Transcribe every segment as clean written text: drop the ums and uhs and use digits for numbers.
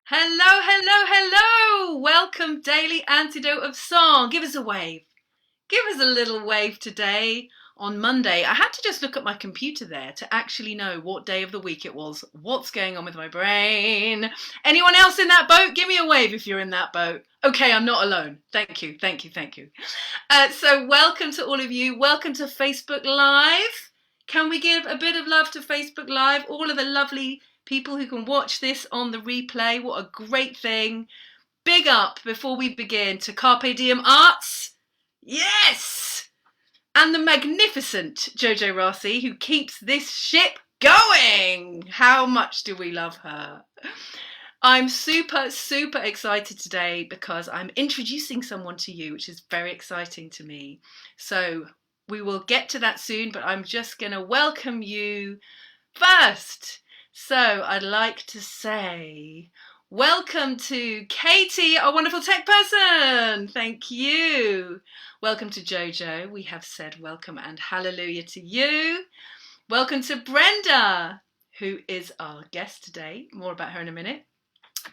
Hello, hello, hello! Welcome, Daily Antidote of Song. Give us a wave. Give us a little wave today on Monday. I had to just look at my computer there to actually know what day of the week it was. What's going on with my brain? Anyone else in that boat? Give me a wave if you're in that boat. Okay, I'm not alone. Thank you, thank you, thank you. So welcome to all of you. Welcome to Facebook Live. Can we give a bit of love to Facebook Live? All of the lovely people who can watch this on the replay. What a great thing. Big up before we begin to Carpe Diem Arts. Yes! And the magnificent Jojo Rossi, who keeps this ship going. How much do we love her? I'm super, super excited today because I'm introducing someone to you, which is very exciting to me. So we will get to that soon, but I'm just going to welcome you first. So I'd like to say welcome to Katie, our wonderful tech person. Thank you. Welcome to Jojo. We have said welcome and hallelujah to you. Welcome to Brenda, who is our guest today. More about her in a minute.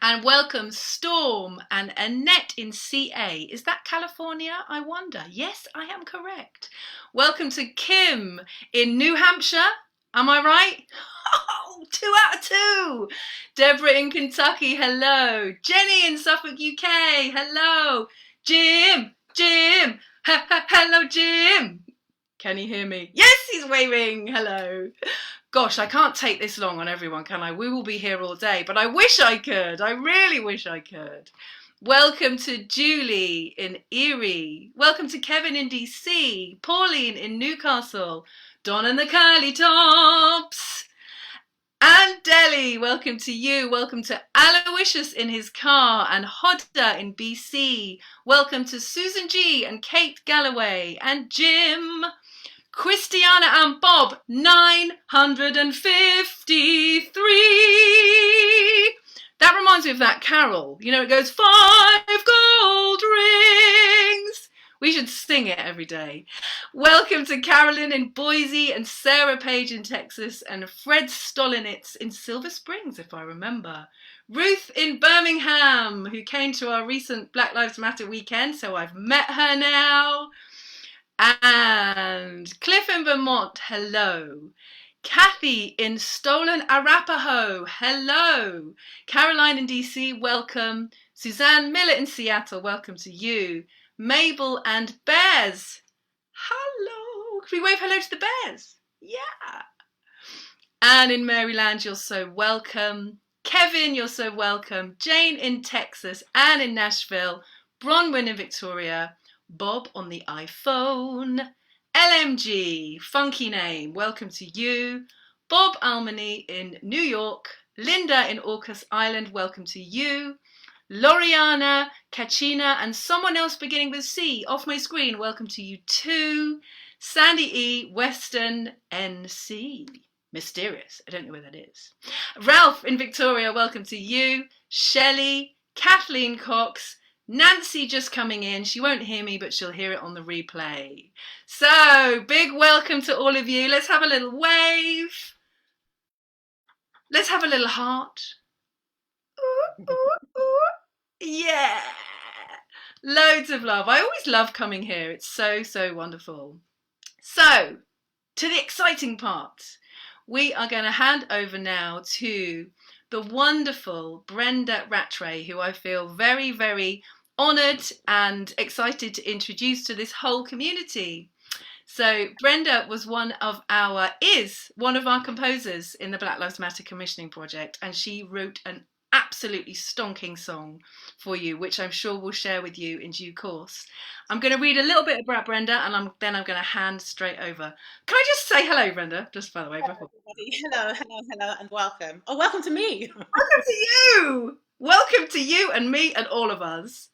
And welcome Storm and Annette in CA. Is that California? I wonder. Yes, I am correct. Welcome to Kim in New Hampshire. Am I right? Oh, 2 out of 2. Deborah in Kentucky, hello. Jenny in Suffolk, UK, hello. Jim, hello, Jim. Can you hear me? Yes, he's waving, hello. Gosh, I can't take this long on everyone, can I? We will be here all day, but I wish I could. I really wish I could. Welcome to Julie in Erie. Welcome to Kevin in DC. Pauline in Newcastle. Don and the Curly Tops. And Delhi, welcome to you. Welcome to Aloysius in his car and Hodda in BC. Welcome to Susan G and Kate Galloway and Jim. Christiana and Bob, 953. That reminds me of that carol. You know, it goes 5 gold rings. We should sing it every day. Welcome to Carolyn in Boise and Sarah Page in Texas and Fred Stolinitz in Silver Springs, if I remember. Ruth in Birmingham, who came to our recent Black Lives Matter weekend, so I've met her now. And Cliff in Vermont, hello. Kathy in Stolen Arapaho, hello. Caroline in DC, welcome. Suzanne Miller in Seattle, welcome to you. Mabel and Bears, hello. Can we wave hello to the Bears? Yeah. Anne in Maryland, you're so welcome. Kevin, you're so welcome. Jane in Texas, Anne in Nashville, Bronwyn in Victoria, Bob on the iPhone, LMG, funky name, welcome to you. Bob Almany in New York, Linda in Orcas Island, welcome to you. Loriana, Kachina, and someone else beginning with C off my screen, welcome to you too. Sandy E, Western NC. Mysterious, I don't know where that is. Ralph in Victoria, welcome to you. Shelley, Kathleen Cox, Nancy just coming in. She won't hear me, but she'll hear it on the replay. So, big welcome to all of you. Let's have a little wave. Let's have a little heart. Ooh, ooh, ooh. Yeah. Loads of love. I always love coming here. It's so, so wonderful. So, to the exciting part. We are going to hand over now to the wonderful Brenda Rattray, who I feel very, very honoured and excited to introduce to this whole community. So Brenda is one of our composers in the Black Lives Matter Commissioning Project, and she wrote an absolutely stonking song for you, which I'm sure we'll share with you in due course. I'm going to read a little bit about Brenda, and then I'm going to hand straight over. Can I just say hello, Brenda? Just by the way. Hello, everybody. Hello, and welcome. Oh, welcome to me. Welcome to you. Welcome to you and me and all of us.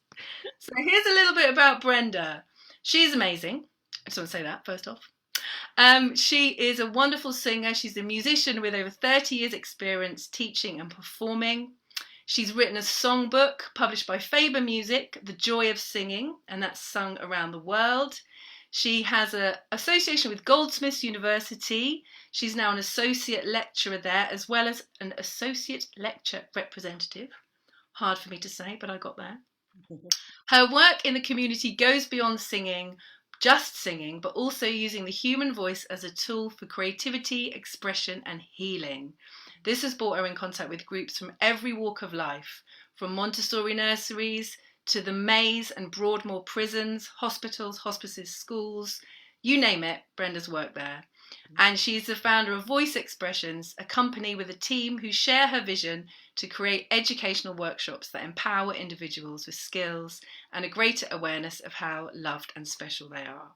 So here's a little bit about Brenda. She's amazing. I just want to say that first off. She is a wonderful singer. She's a musician with over 30 years experience teaching and performing. She's written a songbook published by Faber Music, The Joy of Singing, and that's sung around the world. She has an association with Goldsmiths University. She's now an associate lecturer there, as well as an associate lecture representative. Hard for me to say, but I got there. Her work in the community goes beyond singing, just singing, but also using the human voice as a tool for creativity, expression, and healing. This has brought her in contact with groups from every walk of life, from Montessori nurseries to the Maze and Broadmoor prisons, hospitals, hospices, schools, you name it, Brenda's worked there. And she's the founder of Voice Expressions, a company with a team who share her vision to create educational workshops that empower individuals with skills and a greater awareness of how loved and special they are.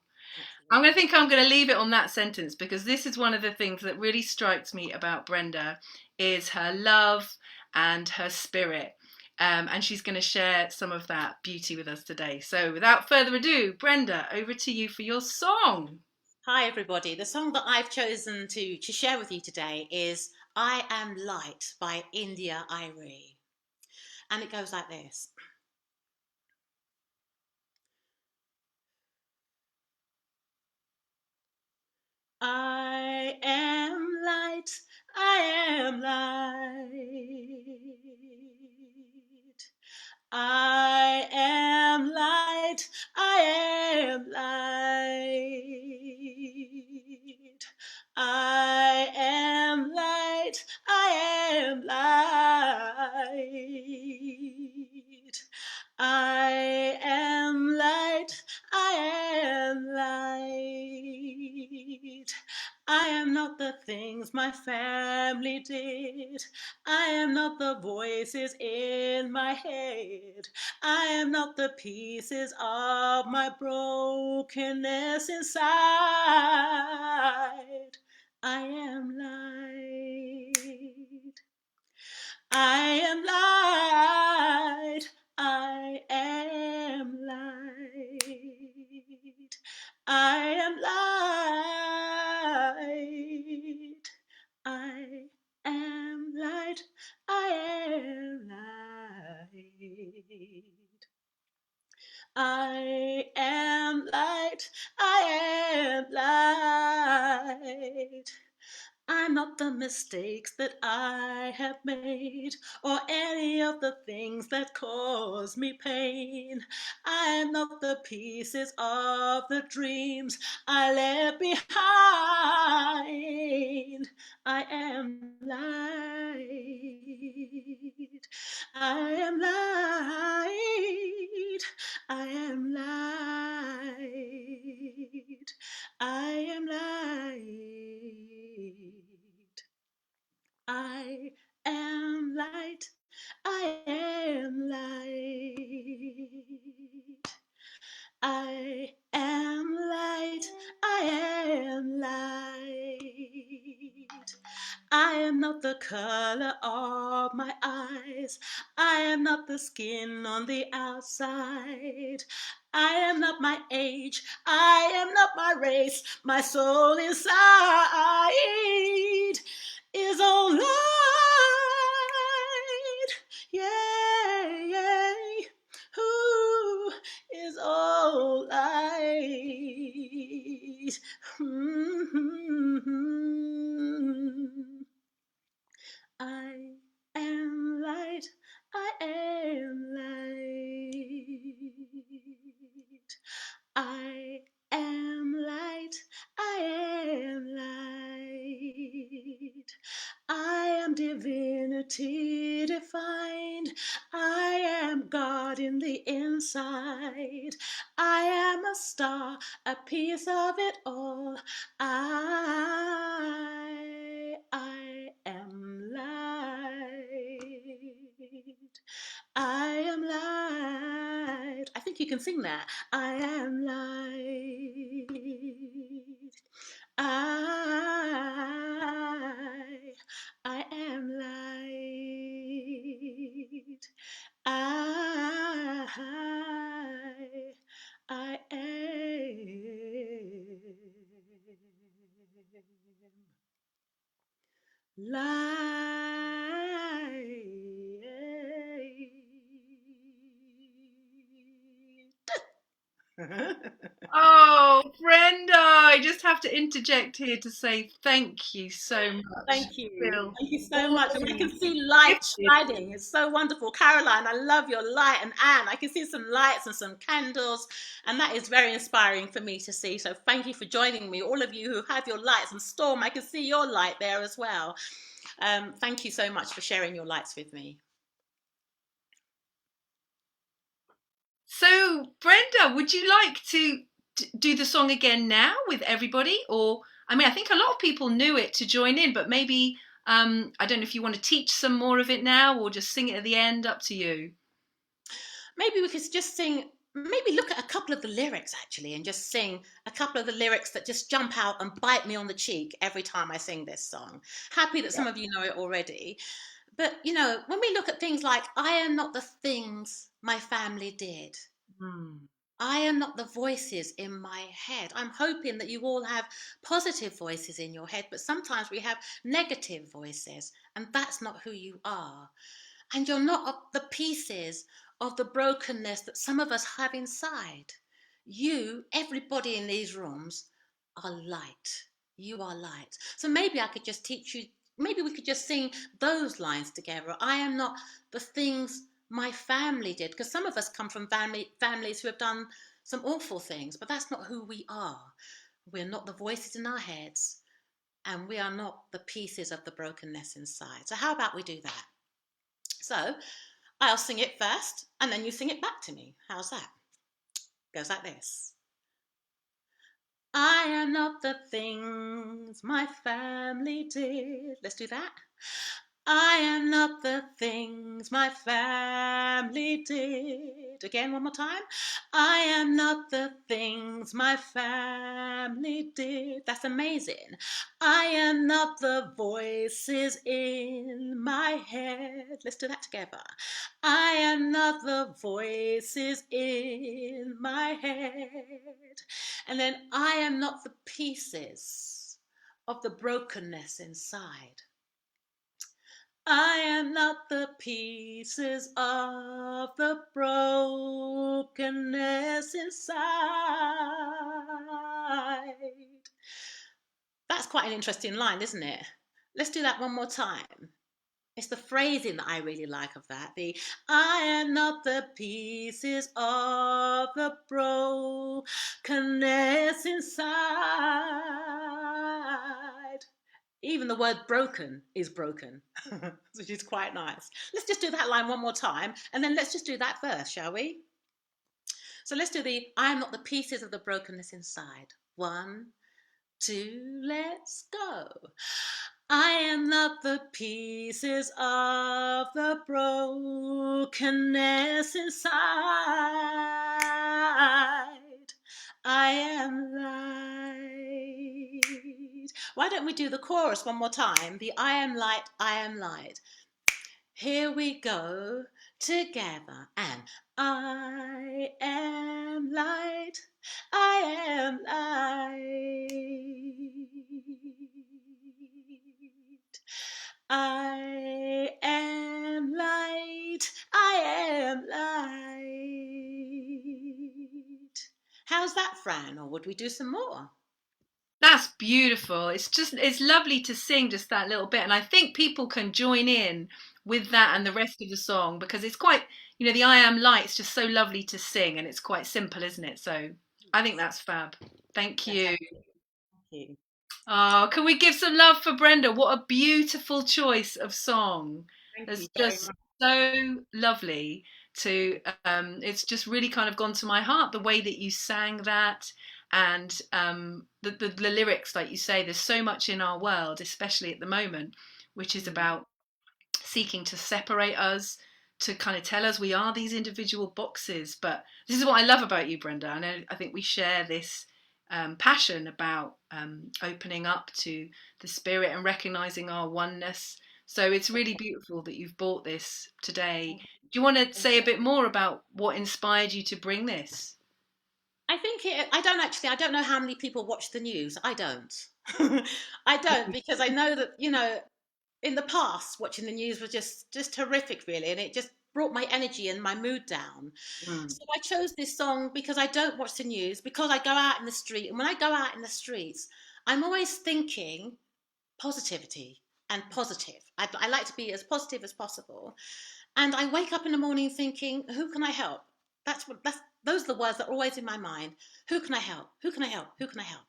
I'm going to leave it on that sentence, because this is one of the things that really strikes me about Brenda is her love and her spirit. And she's going to share some of that beauty with us today. So without further ado, Brenda, over to you for your song. Hi, everybody. The song that I've chosen to share with you today is I Am Light by Arie. And it goes like this. I am light, I am light. I am light, I am light. I am light, I am light. I am light, I am light. I am not the things my family did. I am not the voices in my head. I am not the pieces of my brokenness inside. I am light. I am light. I am light. I am light. I am light. I am light. I am light. I am light. I'm not the mistakes that I have made, or any of the things that cause me pain. I am not the pieces of the dreams I left behind. I am light. I am light. I am light. I am light. I am light. I am light. I am light. I am light. I am not the color of my eyes. I am not the skin on the outside. I am not my age. I am not my race. My soul inside is all light. Yeah, yeah. Who is all light? I am light. I am light. I am light. I am light. I am divinity defined. I am God in the inside. I am a star, a piece of it all. I am light. I am light. I think you can sing that. I am light. I am light. I am light. Oh, Brenda, I just have to interject here to say thank you so much. Thank you. Feel Thank you so much. And I can awesome. see light Gifted. shining. It's so wonderful. Caroline, I love your light. And Anne, I can see some lights and some candles. And that is very inspiring for me to see. So thank you for joining me. All of you who have your lights. And Storm, I can see your light there as well. Thank you so much for sharing your lights with me. So, Brenda, would you like to do the song again now with everybody? Or, I mean, I think a lot of people knew it to join in, but maybe, I don't know if you want to teach some more of it now or just sing it at the end, up to you. Maybe we could just sing, maybe look at a couple of the lyrics actually and just sing a couple of the lyrics that just jump out and bite me on the cheek every time I sing this song. Happy that some of you know it already. But, when we look at things like, I am not the things my family did. Hmm. I am not the voices in my head. I'm hoping that you all have positive voices in your head, but sometimes we have negative voices, and that's not who you are. And you're not the pieces of the brokenness that some of us have inside. You, everybody in these rooms, are light. You are light. So maybe I could just teach you, maybe we could just sing those lines together. I am not the things my family did, because some of us come from families who have done some awful things, but that's not who we are. We're not the voices in our heads, and we are not the pieces of the brokenness inside. So how about we do that? So I'll sing it first, and then you sing it back to me. How's that? Goes like this. I am not the things my family did. Let's do that. I am not the things my family did. Again, one more time. I am not the things my family did. That's amazing. I am not the voices in my head. Let's do that together. I am not the voices in my head. And then I am not the pieces of the brokenness inside. I am not the pieces of the brokenness inside. That's quite an interesting line, isn't it? Let's do that one more time. It's the phrasing that I really like of that. The I am not the pieces of the brokenness inside. Even the word broken is broken, which is quite nice. Let's just do that line one more time, and then let's just do that verse, shall we? So let's do the I am not the pieces of the brokenness inside. 1, 2, let's go. I am not the pieces of the brokenness inside. I am light. Why don't we do the chorus one more time? The I am light, I am light. Here we go together. And I am light, I am light. I am light, I am light. How's that, Fran? Or would we do some more? That's beautiful. It's lovely to sing just that little bit. And I think people can join in with that and the rest of the song because it's quite, the I Am Light's just so lovely to sing and it's quite simple, isn't it? So I think that's fab. Thank you. Thank you. Oh, can we give some love for Brenda? What a beautiful choice of song. Thank you It's very just much. so lovely to it's just really kind of gone to my heart the way that you sang that and the lyrics, like you say, there's so much in our world, especially at the moment, which is about seeking to separate us, to kind of tell us we are these individual boxes. But this is what I love about you, Brenda. I think we share this passion about opening up to the spirit and recognizing our oneness. So it's really beautiful that you've brought this today. Do you want to say a bit more about what inspired you to bring this? I don't know how many people watch the news. I don't. I don't because I know that, in the past, watching the news was just horrific, really. And it just brought my energy and my mood down. Mm. So I chose this song because I don't watch the news, because I go out in the street. And when I go out in the streets, I'm always thinking positivity and positive. I like to be as positive as possible. And I wake up in the morning thinking, who can I help? Those are the words that are always in my mind. Who can I help? Who can I help? Who can I help?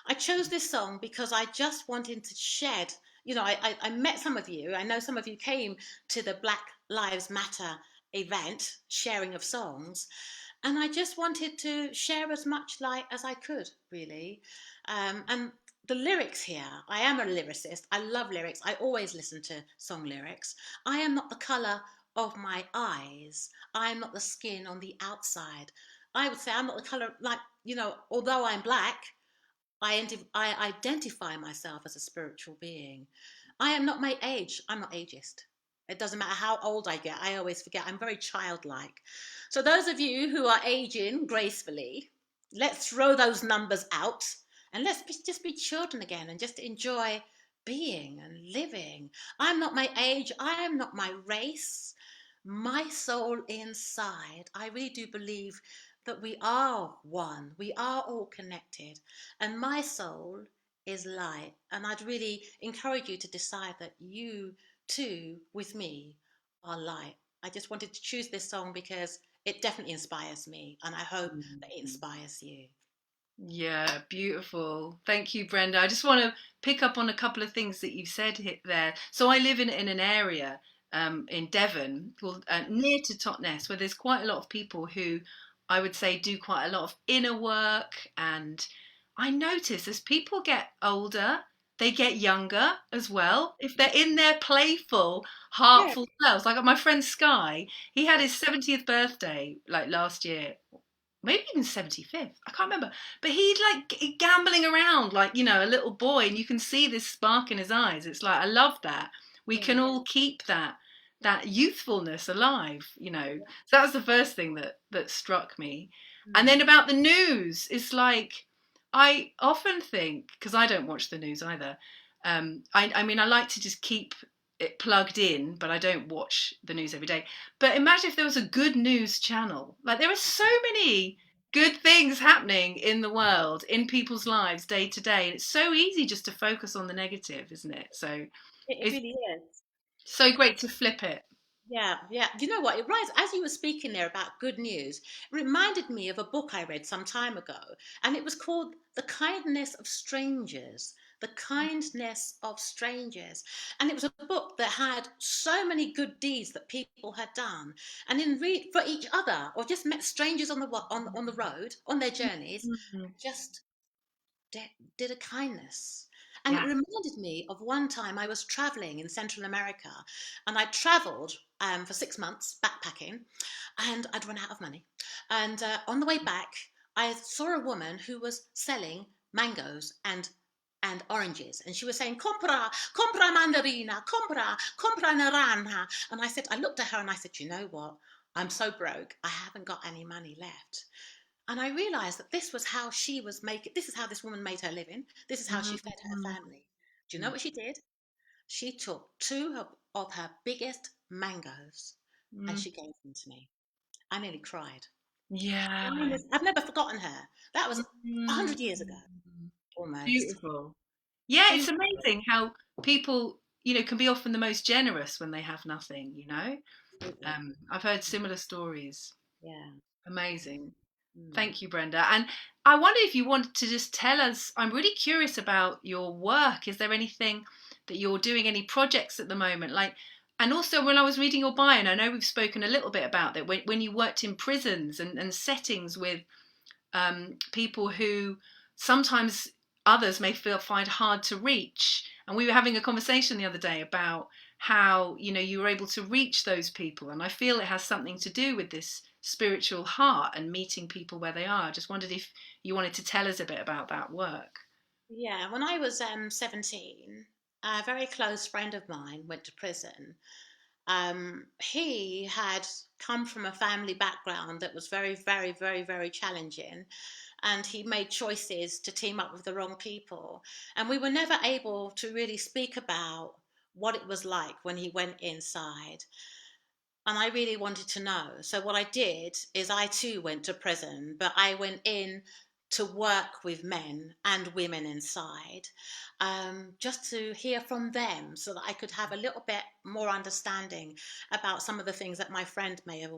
I chose this song because I just wanted to shed, I met some of you. I know some of you came to the Black Lives Matter event, sharing of songs. And I just wanted to share as much light as I could, really. And the lyrics here, I am a lyricist. I love lyrics. I always listen to song lyrics. I am not the colour of my eyes. I am not the skin on the outside. I would say I'm not the colour, although I'm black, I identify myself as a spiritual being. I am not my age. I'm not ageist. It doesn't matter how old I get. I always forget. I'm very childlike. So those of you who are aging gracefully, let's throw those numbers out and just be children again and just enjoy being and living. I'm not my age. I am not my race. My soul inside, I really do believe that we are one. We are all connected. And my soul is light. And I'd really encourage you to decide that you too, with me, are light. I just wanted to choose this song because it definitely inspires me. And I hope that it Mm. inspires you. Yeah, beautiful. Thank you, Brenda. I just want to pick up on a couple of things that you've said there. So I live in an area in Devon called near to Totnes, where there's quite a lot of people who I would say do quite a lot of inner work. And I notice as people get older, they get younger as well. If they're in their playful, Yeah. heartful selves, like my friend Sky, he had his 70th birthday like last year, maybe even 75th, I can't remember, but he's like gambling around like, a little boy, and you can see this spark in his eyes. It's like, I love that we Yeah. can all keep that youthfulness alive. So that was the first thing that struck me. And Mm. then about the news, it's like, I often think, because I don't watch the news either, I mean, I like to just keep it plugged in, but I don't watch the news every day. But imagine if there was a good news channel. Like, there are so many good things happening in the world, in people's lives day to day. And it's so easy just to focus on the negative, isn't it? So It it's really is. so great to flip it. Yeah, yeah. Do you know what? It reminds, as you were speaking there about good news, it reminded me of a book I read some time ago, and it was called The Kindness of Strangers. The Kindness of Strangers. And it was a book that had so many good deeds that people had done. And in read for each other, or just met strangers on the road, on their journeys, Mhm. just did a kindness. And it Yeah. reminded me of one time I was traveling in Central America, and I traveled for 6 months backpacking, and I'd run out of money. And on the way back, I saw a woman who was selling mangoes and oranges, and she was saying compra mandarina, compra naranja. And I looked at her and I said, you know what, I'm so broke, I haven't got any money left. And I realized that this is how this woman made her living. This is how she fed her Mhm. family. Do you know what she did? She took two of her biggest mangoes and Mhm. she gave them to me. I nearly cried. Yeah. I've never forgotten her. That was Mhm. 100 years ago, almost. Beautiful. Yeah, it's Incredible. amazing how people, can be often the most generous when they have nothing. Absolutely. I've heard similar stories. Yeah. Amazing. Mm. Thank you, Brenda. And I wonder if you wanted to just tell us, I'm really curious about your work. Is there anything that you're doing, any projects at the moment? And also when I was reading your bio, and I know we've spoken a little bit about that, when you worked in prisons and settings with people who sometimes others may find hard to reach. And we were having a conversation the other day about how you were able to reach those people, and I feel it has something to do with this spiritual heart and meeting people where they are. I just wondered if you wanted to tell us a bit about that work. Yeah. When I was 17, a very close friend of mine went to prison. He had come from a family background that was very, very, very, very challenging. And he made choices to team up with the wrong people. And we were never able to really speak about what it was like when he went inside. and I really wanted to know. So what I did is I too went to prison, but I went in to work with men and women inside, just to hear from them, so that I could have a little bit more understanding about some of the things that my friend may have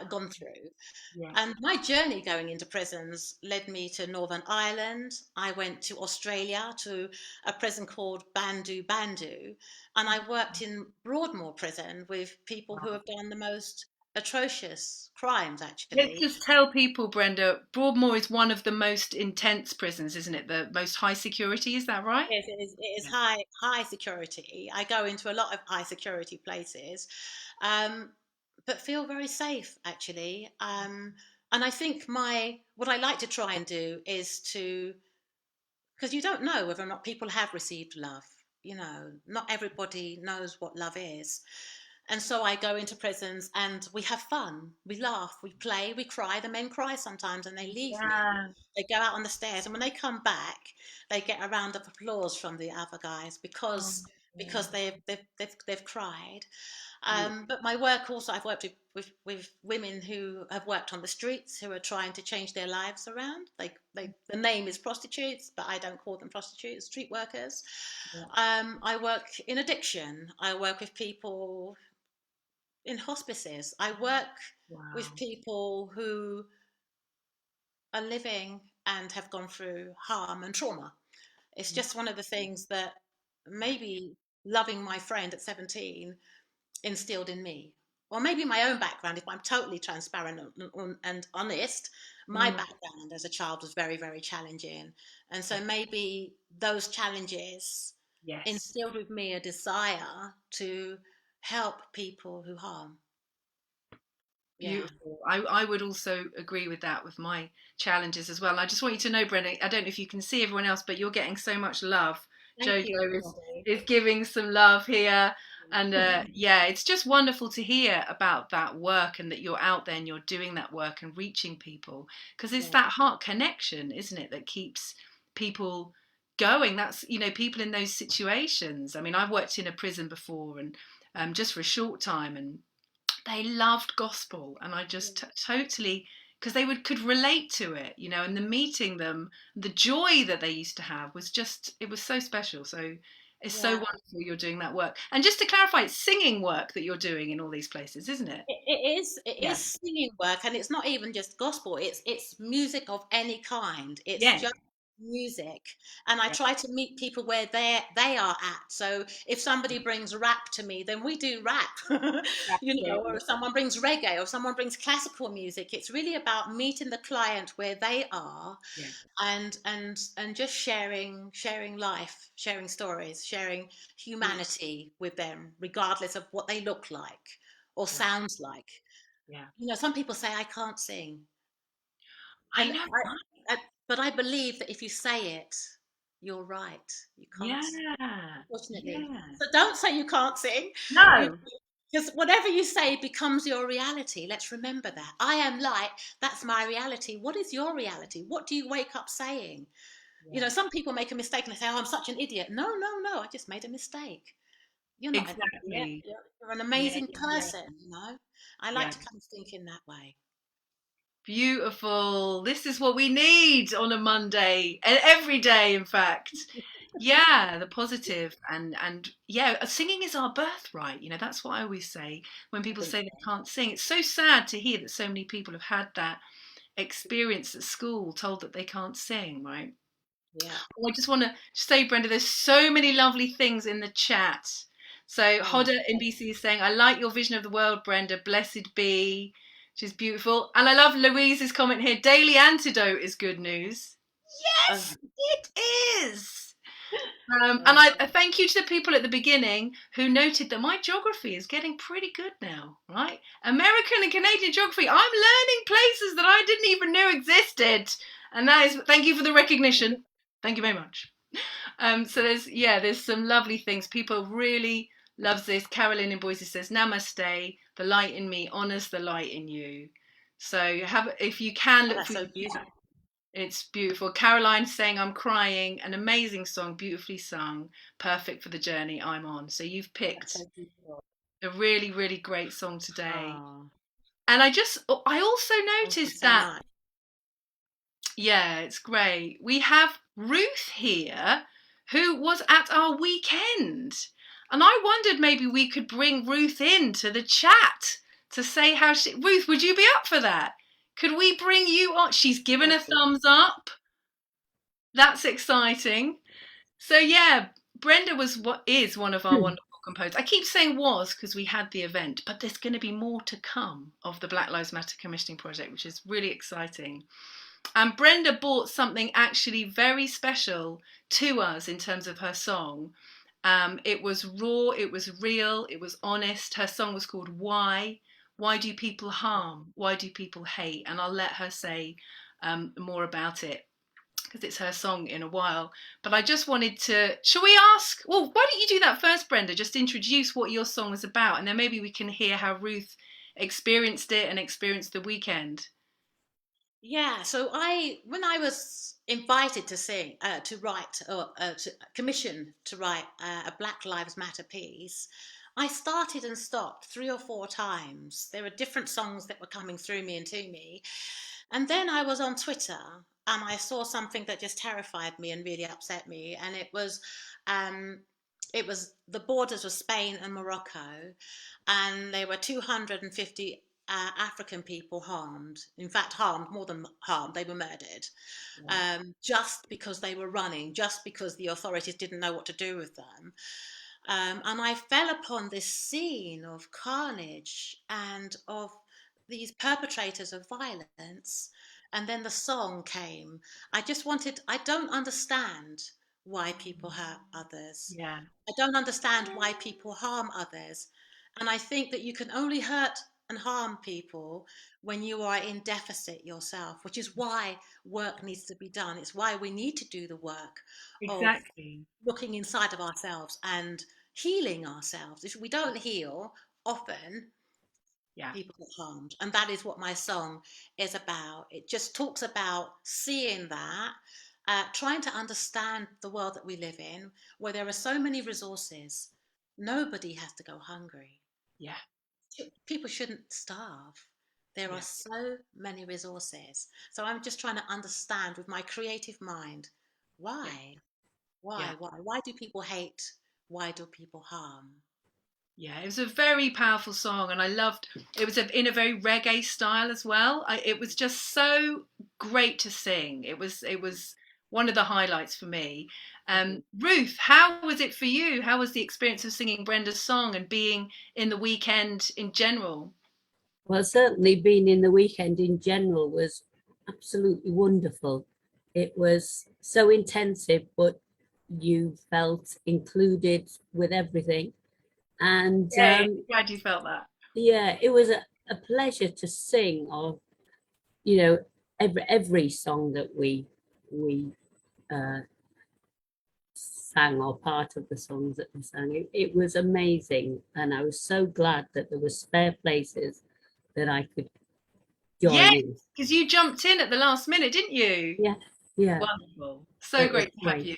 gone through. Yeah. And my journey going into prisons led me to Northern Ireland. I went to Australia to a prison called Bandu, and I worked in Broadmoor prison with people who Wow. have done the most atrocious crimes, Let's actually. just tell people, Brenda, Broadmoor is one of the most intense prisons, isn't it? The most high security, is that right? Yes, it is Yeah. high security. I go into a lot of high security places, um, but feel very safe, actually. And I think my what I like to try and do is to, because you don't know whether or not people have received love. Not everybody knows what love is. And so I go into prisons and we have fun. We laugh, we play, we cry. The men cry sometimes and they leave me. Yeah. They go out on the stairs, and when they come back, they get a round of applause from the other guys Oh, because they've cried. yeah. But my work also, I've worked with women who have worked on the streets, who are trying to change their lives around. The name is prostitutes, but I don't call them prostitutes, street workers. Yeah. I work in addiction. I work with people in hospices. I work with Wow. people who are living and have gone through harm and trauma. It's Yeah. just one of the things that maybe loving my friend at 17 instilled in me. Or maybe my own background, if I'm totally transparent and honest, my Mm, background as a child was very, very challenging. And so maybe those challenges yes. instilled with me a desire to help people who harm. Yeah. Beautiful. I would also agree with that with my challenges as well. And I just want you to know, Brenda, I don't know if you can see everyone else, but you're getting so much love. Thank you, Jojo everybody. is giving some love here. And yeah, it's just wonderful to hear about that work and that you're out there and you're doing that work and reaching people. Because it's Yeah. that heart connection, isn't it, that keeps people going. That's, people in those situations. I mean, I've worked in a prison before and just for a short time, and they loved gospel, and I just totally, because they could relate to it, and the meeting them, the joy that they used to have was just, it was so special. So it's so Yeah. wonderful you're doing that work. And just to clarify, it's singing work that you're doing in all these places, isn't it? It is Yeah. singing work, and it's not even just gospel. It's music of any kind. It's Yes. just music, and I Yeah. try to meet people where they are at. So if somebody brings rap to me, then we do rap, or Absolutely. if someone brings reggae, or if someone brings classical music. It's really about meeting the client where they are, Yeah. and just sharing life, sharing stories, sharing Mm. humanity with them, regardless of what they look like or Yeah. sounds like. Yeah. Some people say I can't sing, I and know. but I believe that if you say it, you're right. You can't, Yeah. unfortunately. Yeah. So don't say you can't sing. You No. Because whatever you say becomes your reality. Let's remember that. I am light. That's my reality. What is your reality? What do you wake up saying? Yeah. Some people make a mistake and they say, "Oh, I'm such an idiot." No, no, no. I just made a mistake. You're not an idiot. Exactly. You're an Yeah. amazing Yeah. person. I like Yeah. to kind of think in that way. Beautiful. This is what we need on a Monday, and every day, in fact. Yeah, the positive and yeah, singing is our birthright. That's what I always say when I people think say they so. can't sing. It's so sad to hear that so many people have had that experience at school, told that they can't sing, right? Yeah. I just want to say, Brenda, there's so many lovely things in the chat. So Oh, Hoda in BC is saying, I like your vision of the world, Brenda. Blessed be. Which is beautiful. And I love Louise's comment here. Daily Antidote is good news. oh, Yes, it is. And oh. I thank you to the people at the beginning who noted that my geography is getting pretty good now, right? American and Canadian geography. I'm learning places that I didn't even know existed. And that is, thank you for the recognition. Thank you very much. So there's some lovely things. People really loves this. Carolyn in Boise says, Namaste, the light in me honors the light in you. So if you can Oh, look that's for, so beautiful. it's beautiful. Caroline saying, I'm crying, an amazing song, beautifully sung, perfect for the journey I'm on. So you've That's picked so beautiful. A really, really great song today. Oh, And I also thank you noticed so that, much. yeah, it's great. We have Ruth here who was at our weekend. And I wondered maybe we could bring Ruth into the chat to say how Ruth, would you be up for that? Could we bring you on? She's given a thumbs up. That's exciting. So yeah, Brenda is one of our wonderful composers. I keep saying was because we had the event, but there's going to be more to come of the Black Lives Matter commissioning project, which is really exciting. And Brenda brought something actually very special to us in terms of her song. It was raw, it was real, it was honest. Her song was called Why. Why do people harm? Why do people hate? And I'll let her say more about it because it's her song in a while. But I just wanted to, shall we ask? Well, why don't you do that first, Brenda? Just introduce what your song was about, and then maybe we can hear how Ruth experienced it and experienced the weekend. Yeah, so when I was invited to sing, to write, or to commission to write a Black Lives Matter piece, I started and stopped 3 or 4 times. There were different songs that were coming through me and to me. And then I was on Twitter and I saw something that just terrified me and really upset me. And um, it was the borders of Spain and Morocco, and there were 250 African people harmed. In fact, harmed more than harmed. They were murdered, Yeah. just because they were running, just because the authorities didn't know what to do with them. And I fell upon this scene of carnage and of these perpetrators of violence. And then the song came. I don't understand why people hurt others. Yeah. I don't understand why people harm others. And I think that you can only hurt and harm people when you are in deficit yourself, which is why work needs to be done. It's why we need to do the work of Exactly. looking inside of ourselves and healing ourselves. If we don't heal, often Yeah. people get harmed. And that is what my song is about. It just talks about seeing that, trying to understand the world that we live in, where there are so many resources. Nobody has to go hungry. Yeah. People shouldn't starve. There are Yeah. so many resources. So I'm just trying to understand with my creative mind Yeah. why. Yeah. Why do people hate? Why do people harm? Yeah. It was a very powerful song, and I loved. It was in a very reggae style as well. It was just so great to sing. It was one of the highlights for me. Mhm. Ruth, how was it for you? How was the experience of singing Brenda's song and being in the weekend in general? Well, certainly being in the weekend in general was absolutely wonderful. It was so intensive, but you felt included with everything. And Yay! Glad you felt that. yeah, it was a pleasure to sing of, you know, every song that we uh, sang or part of the songs that we sang. It was amazing, and I was so glad that there were spare places that I could join Yes, in. because you jumped in at the last minute, didn't you? Yeah, yeah, Wonderful. So it was great to have great. you.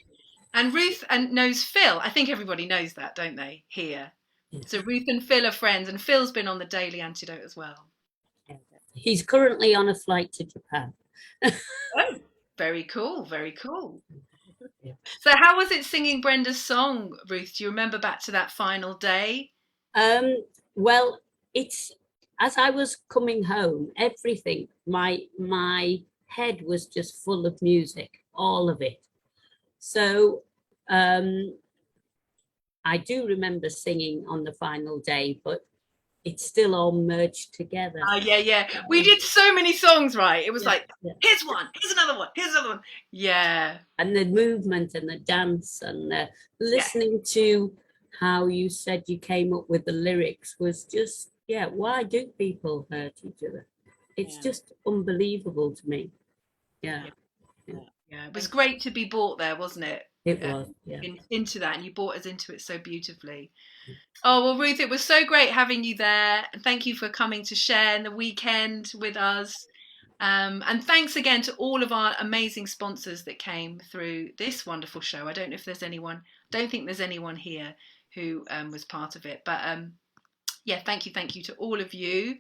And Ruth and knows Phil. I think everybody knows that, don't they? Here. Yeah. So Ruth and Phil are friends, and Phil's been on the Daily Antidote as well. He's currently on a flight to Japan. Oh, very cool, very cool. Yeah. So how was it singing Brenda's song, Ruth? Do you remember back to that final day? Well, it's as I was coming home, everything, my head was just full of music, all of it. So um, I do remember singing on the final day, but it's still all merged together. Oh, yeah, yeah. We did so many songs, right? It was Yeah, like, yeah. here's one, here's another one, here's another one. Yeah, And the movement and the dance and yeah, listening to how you said you came up with the lyrics was just, yeah, why do people hurt each other? It's Yeah, just unbelievable to me. Yeah, yeah, yeah. yeah. It was thank great to be brought there, wasn't it? It was, yeah. Into that, and you brought us into it so beautifully. Oh, well, Ruth, it was so great having you there. And thank you for coming to share in the weekend with us. And thanks again to all of our amazing sponsors that came through this wonderful show. I don't know if there's anyone, don't think there's anyone here who was part of it. But Yeah, thank you to all of you.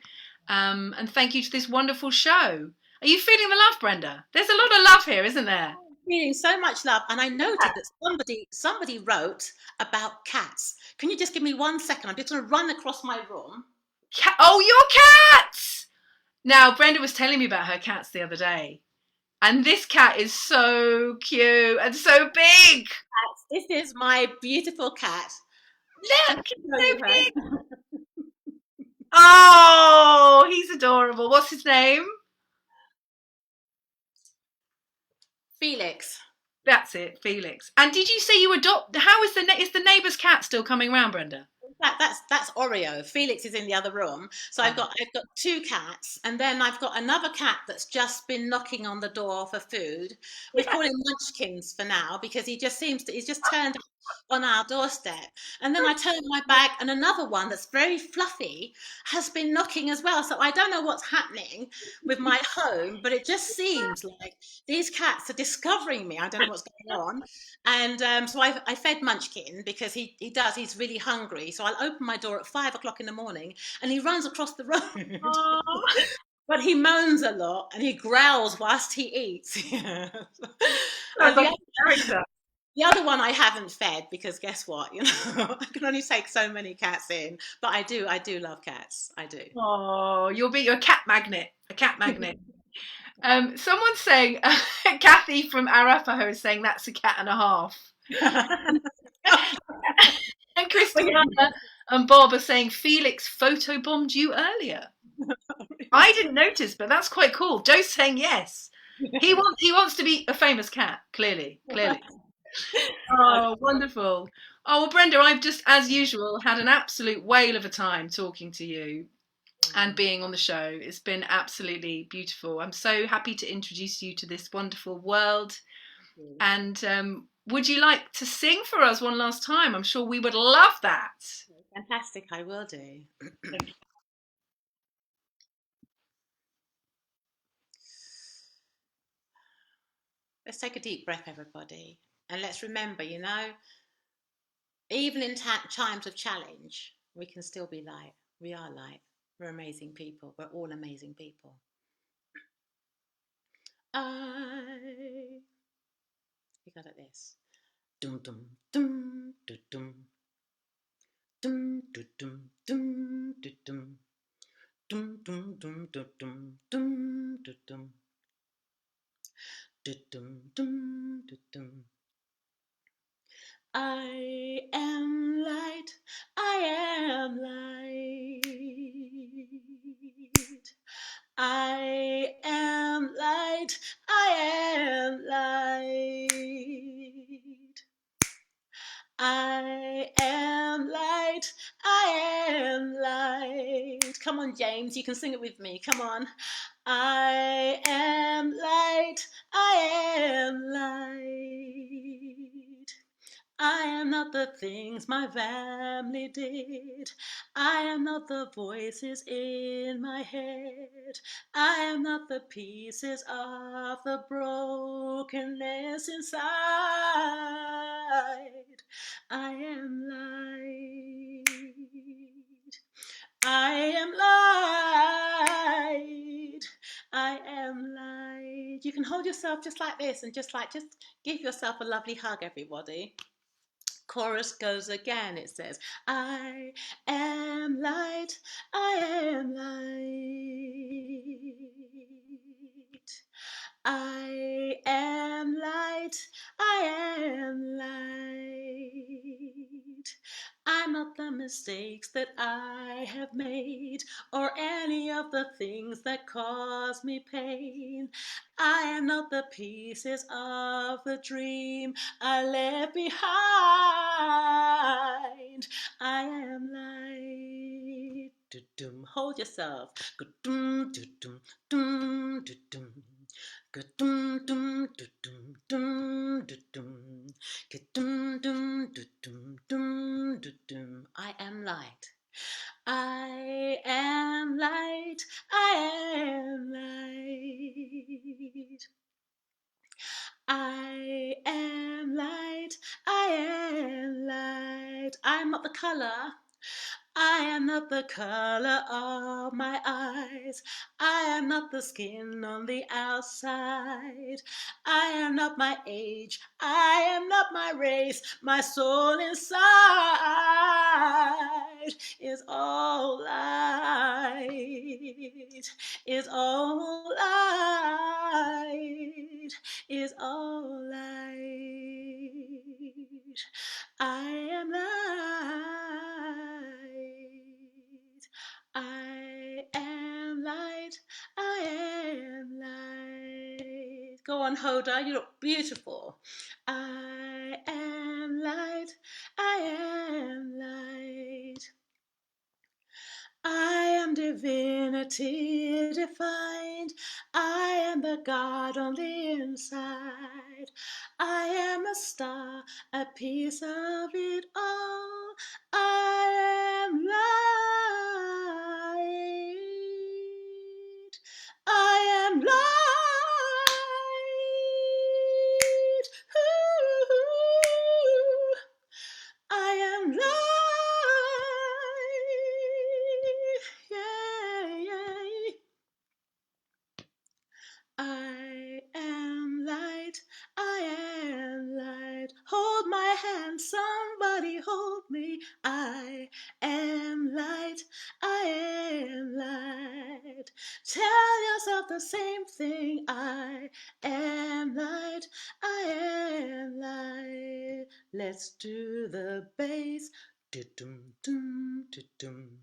And thank you to this wonderful show. Are you feeling the love, Brenda? There's a lot of love here, isn't there? Feeling so much love, and I noted that somebody wrote about cats. Can you just give me 1 second? I'm just going to run across my room. Oh, your cats! Now, Brenda was telling me about her cats the other day. And this cat is so cute and so big. This is my beautiful cat. Look, he's so big. Oh, he's adorable. What's his name? Felix. That's it, Felix. And did you say you adopt? How is is the neighbour's cat still coming round, Brenda? That's Oreo. Felix is in the other room. So I've got 2 cats, and then I've got another cat that's just been knocking on the door for food. We've called him Munchkins for now because he's just turned up on our doorstep. And then I turn my back, and another one that's very fluffy has been knocking as well. So I don't know what's happening with my home, but it just seems like these cats are discovering me. I don't know what's going on. And so I fed Munchkin because he's really hungry. So I'll open my door at 5 o'clock in the morning, and he runs across the road. But he moans a lot and he growls whilst he eats. And the other one I haven't fed because guess what? I can only take so many cats in. But I do love cats. I do. Oh, you're a cat magnet. A cat magnet. Someone's saying, Kathy from Arapaho is saying that's a cat and a half. And Christina and Bob are saying Felix photobombed you earlier. I didn't notice, but that's quite cool. Joe's saying yes. He wants to be a famous cat, clearly. Oh, wonderful. Oh, well, Brenda, I've just, as usual, had an absolute whale of a time talking to you and being on the show. It's been absolutely beautiful. I'm so happy to introduce you to this wonderful world. And would you like to sing for us one last time? I'm sure we would love that. Fantastic, I will do. Let's take a deep breath, everybody. And let's remember, even in times of challenge, we can still be light. We are light. We're amazing people. We're all amazing people. We got at this. Dum dum dum dum dum dum dum dum dum dum dum dum dum dum dum dum dum dum dum dum. I am light. I am light. I am light. I am light. I am light. I am light. Come on, James, you can sing it with me. Come on. I am light. I am light. I am not the things my family did. I am not the voices in my head. I am not the pieces of the brokenness inside. I am light. I am light. I am light. You can hold yourself just like this and just give yourself a lovely hug, everybody. Chorus goes again. It says, I am light. I am light. I am light. I am light. I'm not the mistakes that I have made or any of the things that cause me pain. I am not the pieces of the dream I left behind. I am light. Hold yourself. I am light. I am light. I am light. I am light. I am light. I am not the color. I am not the color of my eyes. I am not the skin on the outside. I am not my age. I am not my race. My soul inside is all light. Is all light. Is all light. I am light. I am light. I am light. Go on, Hoda. You look beautiful. I am light. I am light. I am divinity defined. I am the God on the inside. I am a star, a piece of it all. I am light. I am light. Ooh, I am light. I am light, I am light. Hold my hand, somebody hold me. I am light, I am light. Tell yourself the same thing. I am light, I am light. Let's do the bass. Do-dum, dum, do-dum.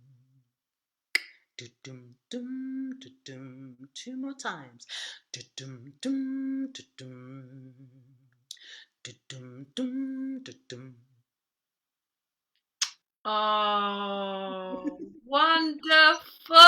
Do-dum, dum, do-dum. Two more times. Do-dum, dum, do-dum. Do-dum, dum, do-dum. Oh, wonderful.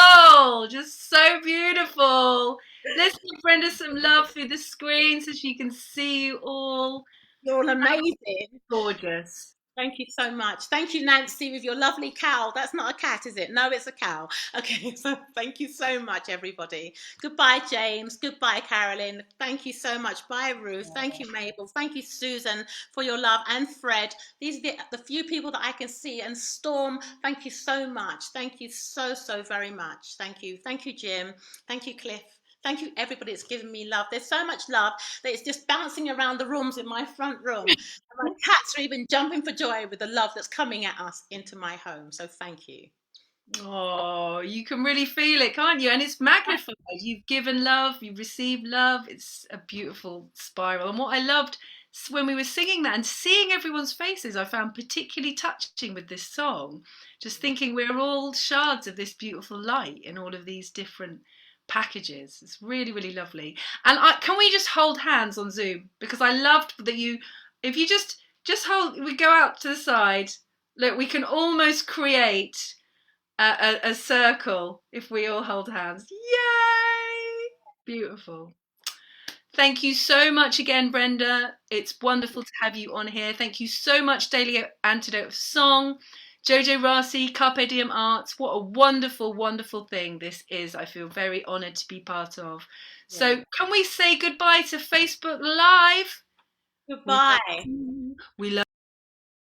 Just so beautiful. Let's give Brenda some love through the screen so she can see you all. You're all amazing. Gorgeous. Thank you so much. Thank you, Nancy, with your lovely cow. That's not a cat, is it? No, it's a cow. Okay, so thank you so much, everybody. Goodbye, James. Goodbye, Carolyn. Thank you so much. Bye, Ruth. Thank you, Mabel. Thank you, Susan, for your love. And Fred. These are the few people that I can see. And Storm, thank you so much. Thank you so very much. Thank you. Thank you, Jim. Thank you, Cliff. Thank you, everybody that's given me love. There's so much love that it's just bouncing around the rooms in my front room. And my cats are even jumping for joy with the love that's coming at us into my home. So thank you. Oh, you can really feel it, can't you? And it's magnified. You've given love, you've received love. It's a beautiful spiral. And what I loved when we were singing that and seeing everyone's faces, I found particularly touching with this song. Just thinking we're all shards of this beautiful light in all of these different packages. It's really, really lovely. And can we just hold hands on Zoom? Because I loved that if you just hold, we go out to the side. Look, we can almost create a circle if we all hold hands. Yay! Beautiful. Thank you so much again, Brenda. It's wonderful to have you on here. Thank you so much, Daily Antidote of Song, Jojo Rasi, Carpe Diem Arts. What a wonderful, wonderful thing this is. I feel very honoured to be part of. Yeah. So can we say goodbye to Facebook Live? Goodbye. We love